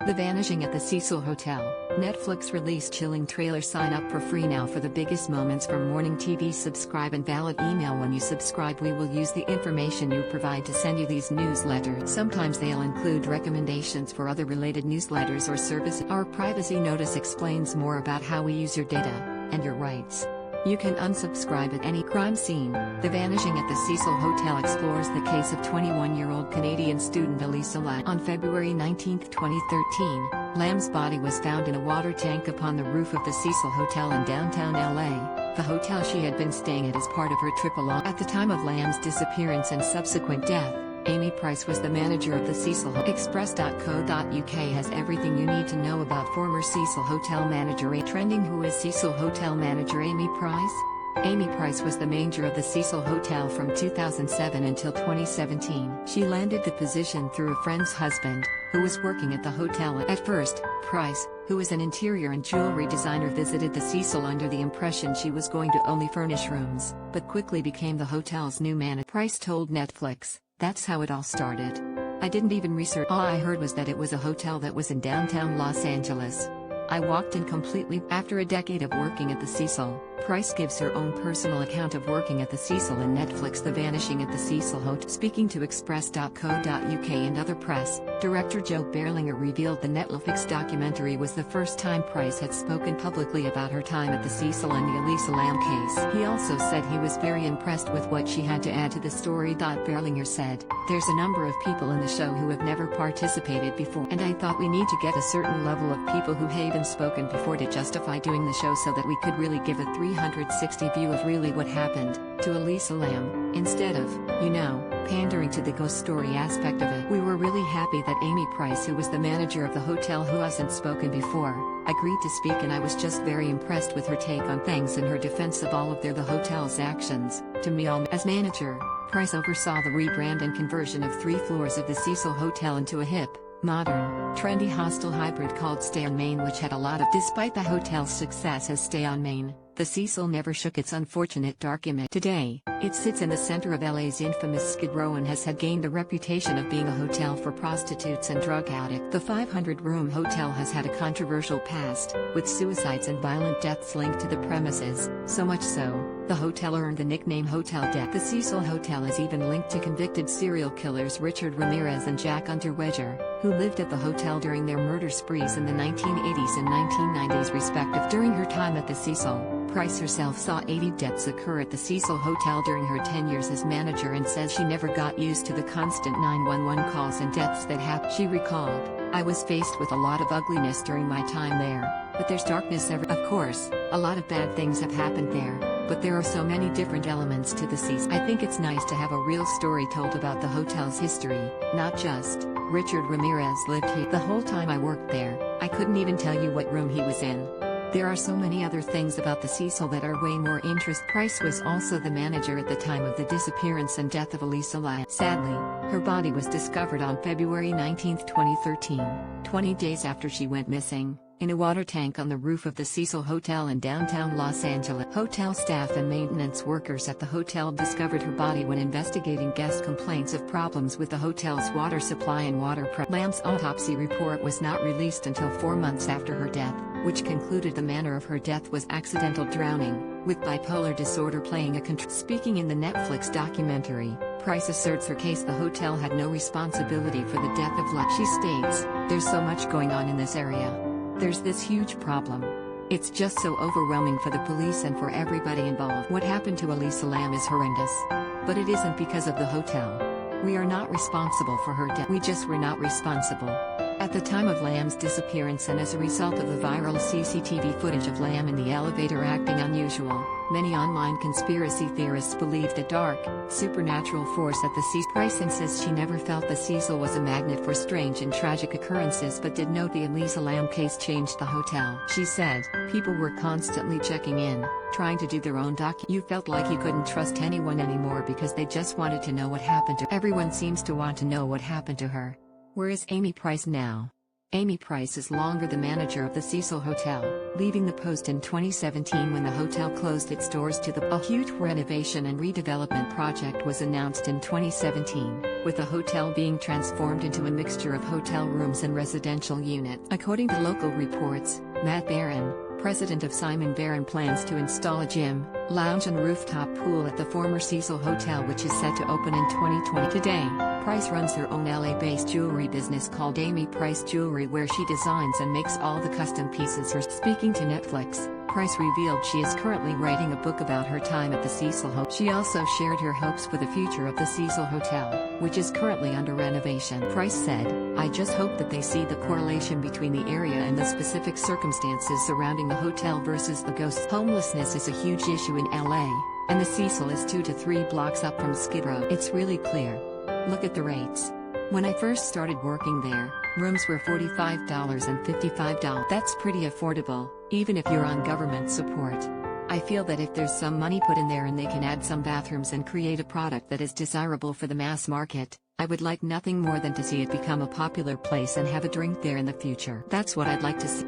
The Vanishing at the Cecil Hotel. Netflix released chilling trailer. Sign up for free now for the biggest moments from morning TV. Subscribe and valid email. When you subscribe, we will use the information you provide to send you these newsletters. Sometimes they'll include recommendations for other related newsletters or services. Our privacy notice explains more about how we use your data and your rights. You can unsubscribe at any crime scene. The Vanishing at the Cecil Hotel explores the case of 21-year-old Canadian student Elisa Lam. On February 19, 2013, Lam's body was found in a water tank upon the roof of the Cecil Hotel in downtown LA, the hotel she had been staying at as part of her trip along. At the time of Lam's disappearance and subsequent death, Amy Price was the manager of the Cecil Hotel. Express.co.uk has everything you need to know about former Cecil Hotel manager. Trending: who is Cecil Hotel manager Amy Price? Amy Price was the manager of the Cecil Hotel from 2007 until 2017. She landed the position through a friend's husband, who was working at the hotel. At first, Price, who is an interior and jewelry designer, visited the Cecil under the impression she was going to only furnish rooms, but quickly became the hotel's new manager. Price told Netflix, "That's how it all started. I didn't even research. All I heard was that it was a hotel that was in downtown Los Angeles. I walked in completely." After a decade of working at the Cecil, Price gives her own personal account of working at the Cecil in Netflix The Vanishing at the Cecil Hotel. Speaking to Express.co.uk and other press, director Joe Berlinger revealed the Netflix documentary was the first time Price had spoken publicly about her time at the Cecil and the Elisa Lam case. He also said he was very impressed with what she had to add to the story. Berlinger said, "There's a number of people in the show who have never participated before, and I thought we need to get a certain level of people who haven't spoken before to justify doing the show so that we could really give a 360 view of really what happened to Elisa Lam, instead of, pandering to the ghost story aspect of it." We were really happy that Amy Price, who was the manager of the hotel who hasn't spoken before, agreed to speak, and I was just very impressed with her take on things and her defense of all of the hotel's actions. To me, as manager, Price oversaw the rebrand and conversion of 3 floors of the Cecil Hotel into a hip, modern, trendy hostel hybrid called Stay on Main, which had a lot of. Despite the hotel's success as Stay on Main, the Cecil never shook its unfortunate dark image. Today, it sits in the center of LA's infamous Skid Row and has gained a reputation of being a hotel for prostitutes and drug addicts. The 500-room hotel has had a controversial past, with suicides and violent deaths linked to the premises, so much so, the hotel earned the nickname Hotel Death. The Cecil Hotel is even linked to convicted serial killers Richard Ramirez and Jack Unterweger, who lived at the hotel during their murder sprees in the 1980s and 1990s respective. During her time at the Cecil, Price herself saw 80 deaths occur at the Cecil Hotel during her 10 years as manager, and says she never got used to the constant 911 calls and deaths that happened. She recalled, "I was faced with a lot of ugliness during my time there, but there's darkness everywhere. Of course, a lot of bad things have happened there, but there are so many different elements to the Cecil. I think it's nice to have a real story told about the hotel's history, not just, Richard Ramirez lived here. The whole time I worked there, I couldn't even tell you what room he was in. There are so many other things about the Cecil that are way more interest." Price was also the manager at the time of the disappearance and death of Elisa Lam. Sadly, her body was discovered on February 19, 2013, 20 days after she went missing, in a water tank on the roof of the Cecil Hotel in downtown Los Angeles. Hotel staff and maintenance workers at the hotel discovered her body when investigating guest complaints of problems with the hotel's water supply and water pressure. Lam's autopsy report was not released until 4 months after her death, which concluded the manner of her death was accidental drowning, with bipolar disorder playing a Speaking in the Netflix documentary, Price asserts her case the hotel had no responsibility for the death of Lam. She states, "There's so much going on in this area. There's this huge problem. It's just so overwhelming for the police and for everybody involved. What happened to Elisa Lam is horrendous. But it isn't because of the hotel. We are not responsible for her death. We just were not responsible." At the time of Lam's disappearance and as a result of the viral CCTV footage of Lam in the elevator acting unusual, many online conspiracy theorists believed a dark, supernatural force at the Cecil. Price insists she never felt the Cecil was a magnet for strange and tragic occurrences, but did note the Elisa Lam case changed the hotel. She said, "People were constantly checking in, trying to do their own You felt like you couldn't trust anyone anymore because they just wanted to know what happened to her. Everyone seems to want to know what happened to her. Where is Amy Price now?" Amy Price is longer the manager of the Cecil Hotel, leaving the post in 2017 when the hotel closed its doors to a huge renovation and redevelopment project was announced in 2017, with the hotel being transformed into a mixture of hotel rooms and residential units. According to local reports, Matt Barron, president of Simon Barron, plans to install a gym, lounge and rooftop pool at the former Cecil Hotel, which is set to open in 2020. Today, Price runs her own LA-based jewelry business called Amy Price Jewelry, where she designs and makes all the custom pieces herself. Speaking to Netflix, Price revealed she is currently writing a book about her time at the Cecil Hotel. She also shared her hopes for the future of the Cecil Hotel, which is currently under renovation. Price said, "I just hope that they see the correlation between the area and the specific circumstances surrounding the hotel versus the ghosts." Homelessness is a huge issue in LA, and the Cecil is 2 to 3 blocks up from Skid Row. It's really clear. Look at the rates. When I first started working there, rooms were $45 and $55. That's pretty affordable, even if you're on government support. I feel that if there's some money put in there and they can add some bathrooms and create a product that is desirable for the mass market, I would like nothing more than to see it become a popular place and have a drink there in the future. That's what I'd like to see.